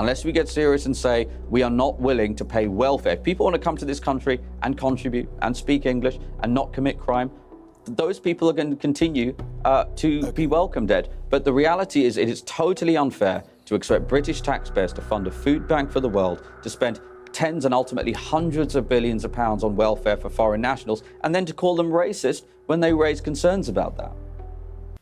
unless we get serious and say we are not willing to pay welfare. If people want to come to this country and contribute and speak English and not commit crime, those people are going to continue to be welcomed, Ed. But the reality is it is totally unfair to expect British taxpayers to fund a food bank for the world, to spend tens and ultimately hundreds of billions of pounds on welfare for foreign nationals, and then to call them racist when they raise concerns about that.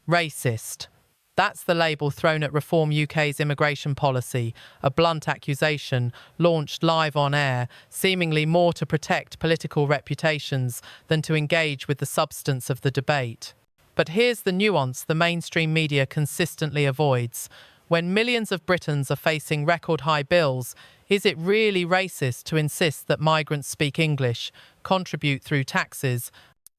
Racist. That's the label thrown at Reform UK's immigration policy, a blunt accusation launched live on air, seemingly more to protect political reputations than to engage with the substance of the debate. But here's the nuance the mainstream media consistently avoids. When millions of Britons are facing record-high bills, is it really racist to insist that migrants speak English, contribute through taxes,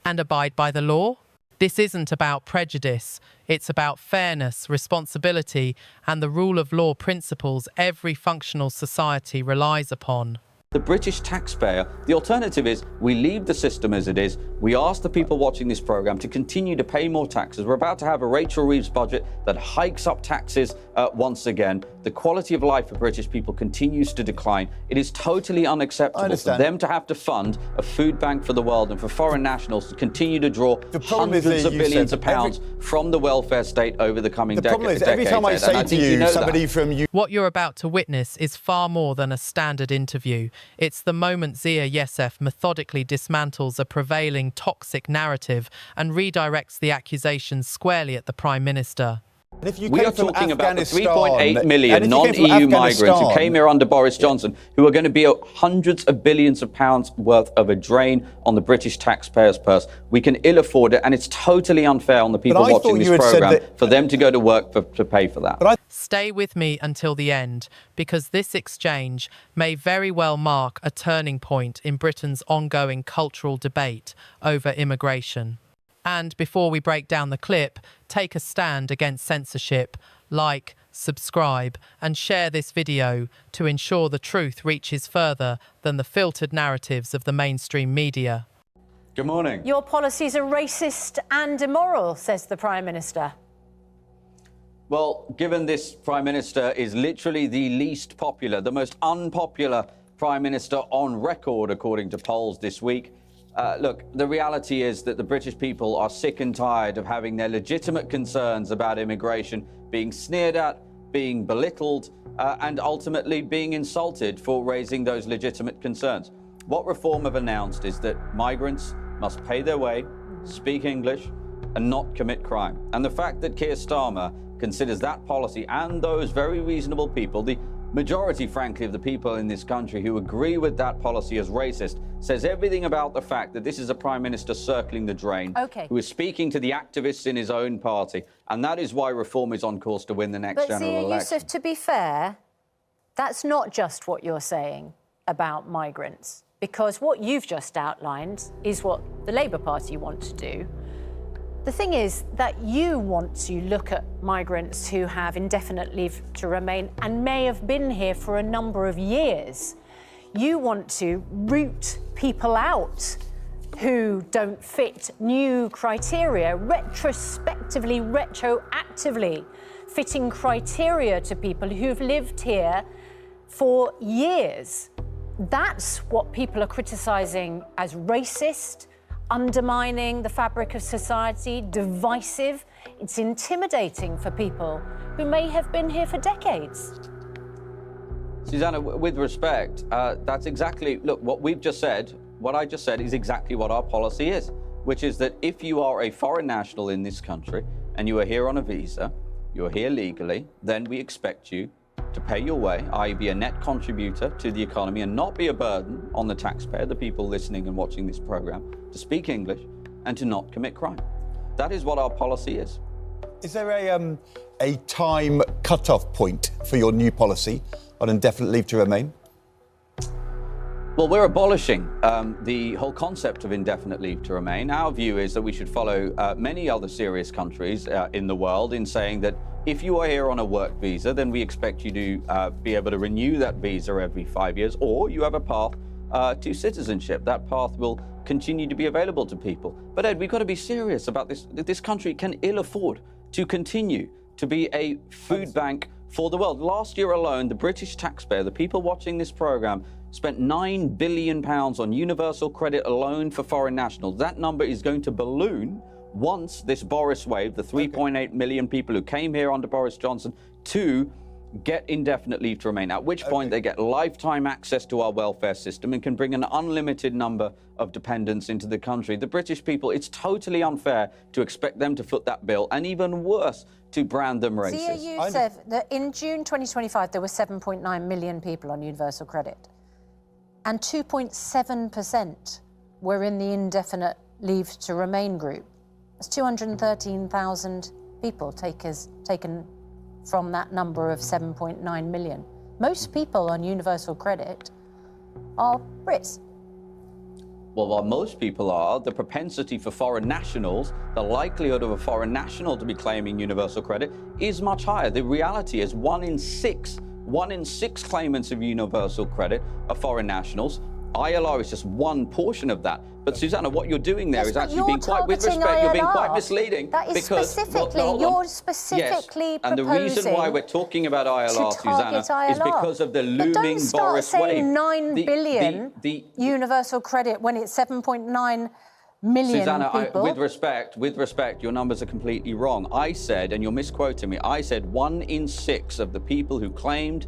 and abide by the law? This isn't about prejudice. It's about fairness, responsibility, and the rule of law principles every functional society relies upon. The British taxpayer, the alternative is we leave the system as it is. We ask the people watching this programme to continue to pay more taxes. We're about to have a Rachel Reeves budget that hikes up taxes once again. The quality of life for British people continues to decline. It is totally unacceptable for them to have to fund a food bank for the world and for foreign nationals to continue to draw hundreds of billions of pounds from the welfare state over the coming decades. The problem is, every time I say to you, somebody from you... What you're about to witness is far more than a standard interview. It's the moment Zia Yusuf methodically dismantles a prevailing toxic narrative and redirects the accusations squarely at the Prime Minister. We are talking about the 3.8 million non-EU migrants who came here under Boris Johnson, who are going to be hundreds of billions of pounds worth of a drain on the British taxpayers' purse. We can ill afford it, and it's totally unfair on the people watching this programme for them to go to work to pay for that. Stay with me until the end, because this exchange may very well mark a turning point in Britain's ongoing cultural debate over immigration. And before we break down the clip, take a stand against censorship, like, subscribe, and share this video to ensure the truth reaches further than the filtered narratives of the mainstream media. Good morning. Your policies are racist and immoral, says the Prime Minister. Well, given this Prime Minister is literally the least popular, the most unpopular Prime Minister on record, according to polls this week, look, the reality is that the British people are sick and tired of having their legitimate concerns about immigration being sneered at, being belittled, and ultimately being insulted for raising those legitimate concerns. What Reform have announced is that migrants must pay their way, speak English, and not commit crime. And the fact that Keir Starmer considers that policy and those very reasonable people, the majority, frankly, of the people in this country who agree with that policy as racist, says everything about the fact that this is a Prime Minister circling the drain, who is speaking to the activists in his own party. And that is why Reform is on course to win the next general election. But Zia Yusuf, to be fair, that's not just what you're saying about migrants, because what you've just outlined is what the Labour Party want to do. The thing is that you want to look at migrants who have indefinite leave to remain and may have been here for a number of years. You want to root people out who don't fit new criteria, retrospectively, retroactively fitting criteria to people who've lived here for years. That's what people are criticising as racist, undermining the fabric of society, divisive. It's intimidating for people who may have been here for decades. Susanna, with respect, that's exactly, look, what we've just said, what I just said is exactly what our policy is, which is that if you are a foreign national in this country and you are here on a visa, you're here legally, then we expect you to pay your way, i.e. be a net contributor to the economy and not be a burden on the taxpayer, the people listening and watching this programme, to speak English and to not commit crime. That is what our policy is. Is there a time cut-off point for your new policy on indefinite leave to remain? Well, we're abolishing the whole concept of indefinite leave to remain. Our view is that we should follow many other serious countries in the world in saying that if you are here on a work visa, then we expect you to be able to renew that visa every 5 years, or you have a path to citizenship. That path will continue to be available to people. But Ed, we've got to be serious about this. This country can ill afford to continue to be a food bank for the world. Last year alone, the British taxpayer, the people watching this programme, spent £9 billion on universal credit alone for foreign nationals. That number is going to balloon once this Boris wave, the 3.8 million people who came here under Boris Johnson, to get indefinite leave to remain, at which point they get lifetime access to our welfare system and can bring an unlimited number of dependents into the country. The British people, it's totally unfair to expect them to foot that bill, and even worse, to brand them racist. Zia Yusuf, in June 2025, there were 7.9 million people on universal credit, and 2.7% were in the indefinite leave to remain group. That's 213,000 people taken from that number of 7.9 million. Most people on universal credit are Brits. Well, while most people are, the propensity for foreign nationals, the likelihood of a foreign national to be claiming universal credit is much higher. The reality is one in six claimants of universal credit are foreign nationals. ILR is just one portion of that. But Susanna, what you're doing there is actually being quite, with respect, you're being quite misleading. That is because, specifically, you're specifically proposing. And the reason why we're talking about ILR, Susanna, is because of the looming Boris wave. But don't start saying 9 billion universal credit when it's 7.9 million Susanna, people. with respect, your numbers are completely wrong. I said, and you're misquoting me, I said 1 in 6 of the people who claimed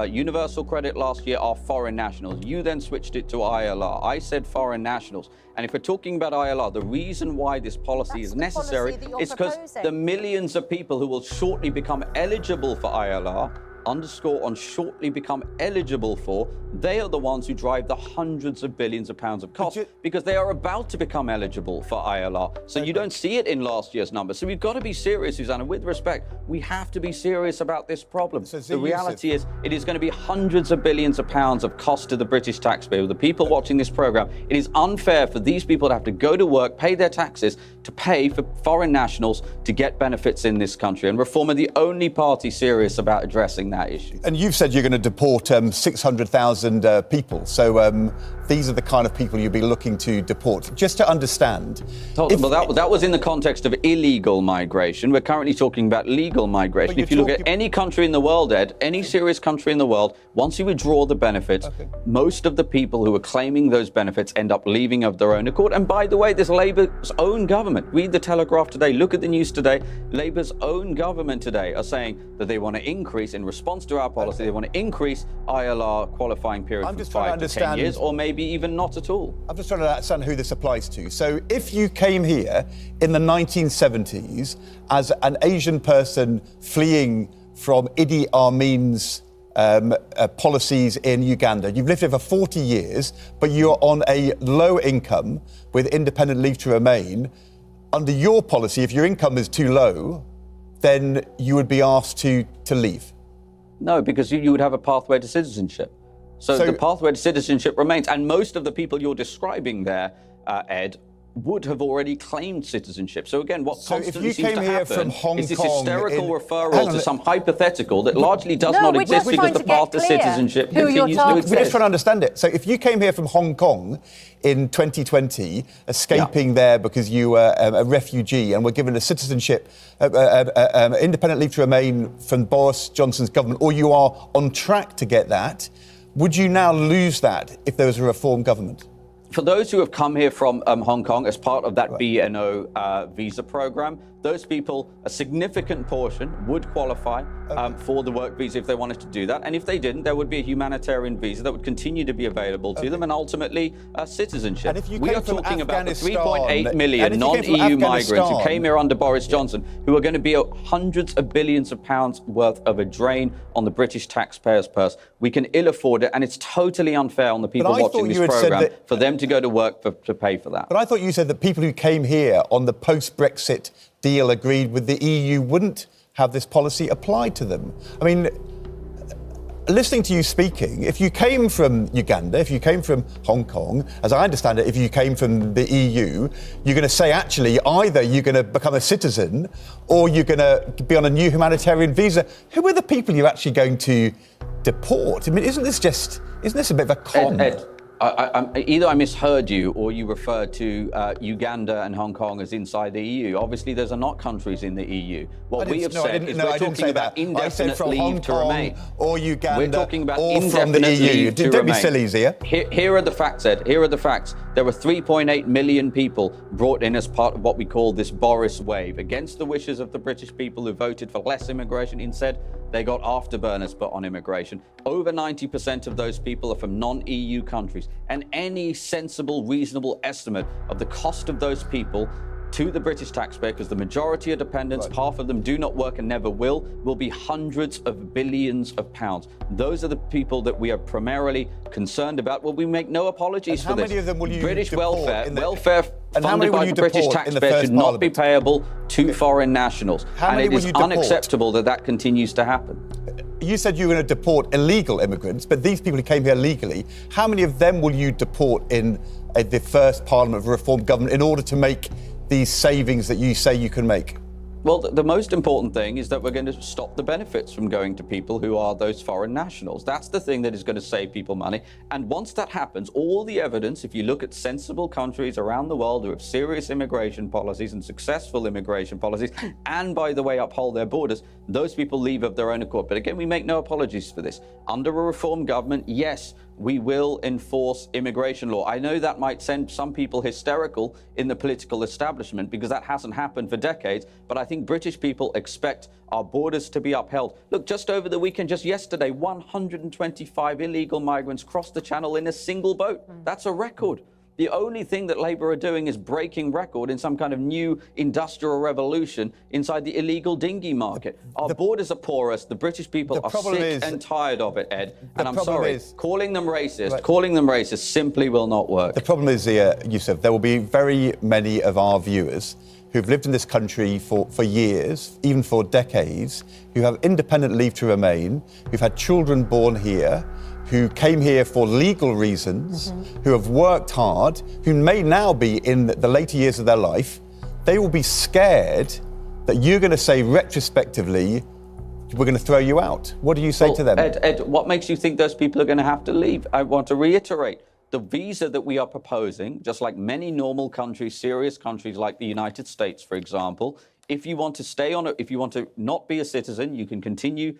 universal credit last year are foreign nationals. You then switched it to ILR. I said foreign nationals. And if we're talking about ILR, the reason why this policy is necessary is because the millions of people who will shortly become eligible for ILR, underscore on shortly become eligible for, they are the ones who drive the hundreds of billions of pounds of cost because they are about to become eligible for ILR. So you don't see it in last year's numbers. So we've got to be serious, Susanna. With respect, we have to be serious about this problem. The reality is it is going to be hundreds of billions of pounds of cost to the British taxpayer. The people watching this programme, it is unfair for these people to have to go to work, pay their taxes, to pay for foreign nationals to get benefits in this country. And Reform are the only party serious about addressing that issue. And you've said you're going to deport 600,000 people. So these are the kind of people you'll be looking to deport. Just to understand. Well, that was in the context of illegal migration. We're currently talking about legal migration. If you look at any country in the world, Ed, any serious country in the world, once you withdraw the benefits, most of the people who are claiming those benefits end up leaving of their own accord. And by the way, this Labour's own government. Read the Telegraph today. Look at the news today. Labour's own government today are saying that they want to increase, in response to our policy, they want to increase ILR qualifying period from 5 to 10 years, or maybe even not at all. I'm just trying to understand who this applies to. So if you came here in the 1970s as an Asian person fleeing from Idi Amin's policies in Uganda. You've lived here for 40 years, but you're on a low income with independent leave to remain. Under your policy, if your income is too low, then you would be asked to leave. No, because you would have a pathway to citizenship. So the pathway to citizenship remains. And most of the people you're describing there, Ed, would have already claimed citizenship. So again, what constantly seems to happen is this hysterical referral to some hypothetical that largely does not exist because the path to citizenship continues to exist. We're just trying to understand it. So if you came here from Hong Kong in 2020, escaping there because you were a refugee and were given a citizenship, independent leave to remain from Boris Johnson's government, or you are on track to get that, would you now lose that if there was a Reform government? For those who have come here from Hong Kong as part of that BNO visa program, those people, a significant portion, would qualify for the work visa if they wanted to do that. And if they didn't, there would be a humanitarian visa that would continue to be available to them, and ultimately citizenship. And if you we are talking about the 3.8 million non-EU migrants who came here under Boris Johnson, who are going to be hundreds of billions of pounds worth of a drain on the British taxpayer's purse. We can ill afford it, and it's totally unfair on the people watching this programme for them to go to work to pay for that. But I thought you said that people who came here on the post-Brexit deal agreed with the EU wouldn't have this policy applied to them. I mean, listening to you speaking, if you came from Uganda, if you came from Hong Kong, as I understand it, if you came from the EU, you're going to say, actually, either you're going to become a citizen or you're going to be on a new humanitarian visa. Who are the people you're actually going to deport? I mean, isn't this a bit of a con? Either I misheard you or you referred to Uganda and Hong Kong as inside the EU. Obviously, those are not countries in the EU. What we have said is we're talking about indefinite leave to remain. Or Uganda, we're talking about or indefinite from the EU. leave to Don't remain. be silly, Zia. Here are the facts, Ed. Here are the facts. There were 3.8 million people brought in as part of what we call this Boris wave, against the wishes of the British people who voted for less immigration. Instead, they got afterburners put on immigration. Over 90% of those people are from non-EU countries. And any sensible, reasonable estimate of the cost of those people to the British taxpayer, because the majority are dependents, half of them do not work and never will be hundreds of billions of pounds. Those are the people that we are primarily concerned about. Well, we make no apologies for this. How many of them will you British deport welfare funded by the British taxpayer should not be payable to foreign nationals. And it is unacceptable that that continues to happen. You said you were going to deport illegal immigrants, but these people who came here legally, how many of them will you deport in the first Parliament of Reform government in order to make these savings that you say you can make? Well, the most important thing is that we're going to stop the benefits from going to people who are those foreign nationals. That's the thing that is going to save people money. And once that happens, all the evidence, if you look at sensible countries around the world who have serious immigration policies and successful immigration policies, and by the way, uphold their borders, those people leave of their own accord. But again, we make no apologies for this. Under a reform government, yes, we will enforce immigration law. I know that might send some people hysterical in the political establishment because that hasn't happened for decades, but I think British people expect our borders to be upheld. Look, just over the weekend, just yesterday, 125 illegal migrants crossed the Channel in a single boat. That's a record. The only thing that Labour are doing is breaking record in some kind of new industrial revolution inside the illegal dinghy market. Our borders are porous. The British people are sick and tired of it, Ed. And I'm sorry, calling them racist simply will not work. The problem is, Zia Yusuf, there will be very many of our viewers who've lived in this country for years, even for decades, who have independent leave to remain, who've had children born here, who came here for legal reasons, who have worked hard, who may now be in the later years of their life. They will be scared that you're going to say retrospectively, we're going to throw you out. What do you say to them? Ed, what makes you think those people are going to have to leave? I want to reiterate. The visa that we are proposing, just like many normal countries, serious countries like the United States, for example, if you want to stay on it, if you want to not be a citizen, you can continue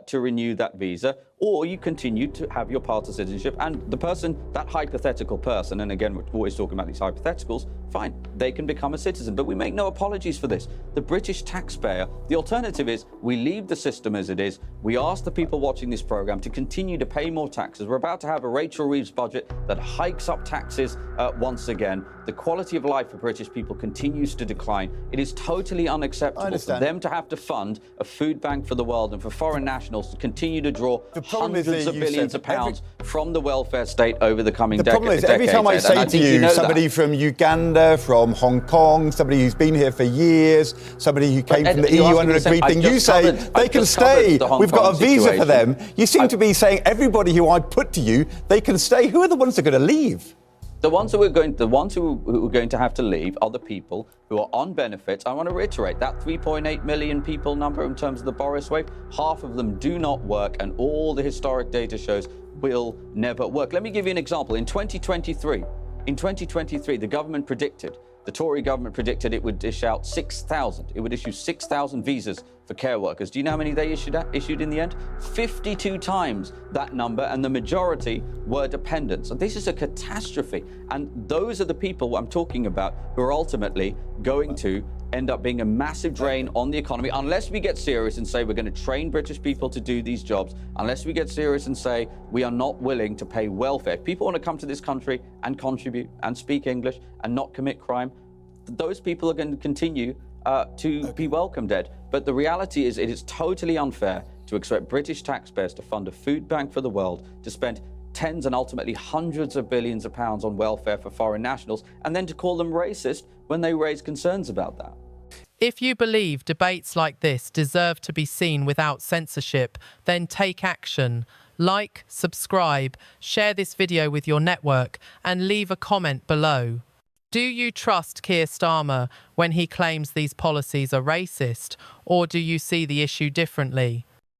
to renew that visa, or you continue to have your part of citizenship. And the person, that hypothetical person, and again, we're always talking about these hypotheticals, fine, they can become a citizen. But we make no apologies for this. The British taxpayer, the alternative is we leave the system as it is. We ask the people watching this program to continue to pay more taxes. We're about to have a Rachel Reeves budget that hikes up taxes once again. The quality of life for British people continues to decline. It is totally unacceptable for them to have to fund a food bank for the world and for foreign nationals to continue to draw hundreds of billions of pounds from the welfare state over the coming decades. The problem is, every time I say to you, somebody from Uganda, from Hong Kong, somebody who's been here for years, somebody who came from the EU under an agreed thing, you say they can stay. We've got a visa for them. You seem to be saying everybody who I put to you, they can stay. Who are the ones that are going to leave? The ones who are going to have to leave are the people who are on benefits. I want to reiterate that 3.8 million people number in terms of the Boris wave. Half of them do not work, and all the historic data shows will never work. Let me give you an example. In 2023, the government predicted, the Tory government predicted it would dish out 6,000. It would issue 6,000 visas for care workers. Do you know how many they issued in the end? 52 times that number, and the majority were dependents. So this is a catastrophe. And those are the people I'm talking about who are ultimately going to end up being a massive drain on the economy unless we get serious and say we're going to train British people to do these jobs, unless we get serious and say we are not willing to pay welfare. If people want to come to this country and contribute and speak English and not commit crime, those people are going to continue to be welcomed, Ed. But the reality is it is totally unfair to expect British taxpayers to fund a food bank for the world, to spend tens and ultimately hundreds of billions of pounds on welfare for foreign nationals, and then to call them racist when they raise concerns about that. If you believe debates like this deserve to be seen without censorship, then take action. Like, subscribe, share this video with your network, and leave a comment below. Do you trust Keir Starmer when he claims these policies are racist, or do you see the issue differently?